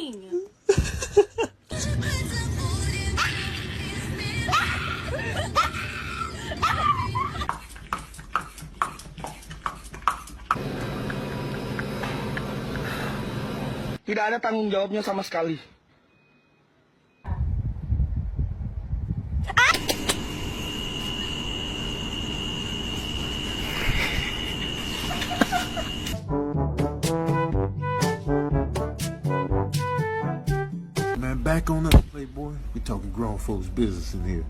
doing? Tidak ada tanggung jawabnya sama sekali. Man, back on up, Playboy. We talking grown folks business in here.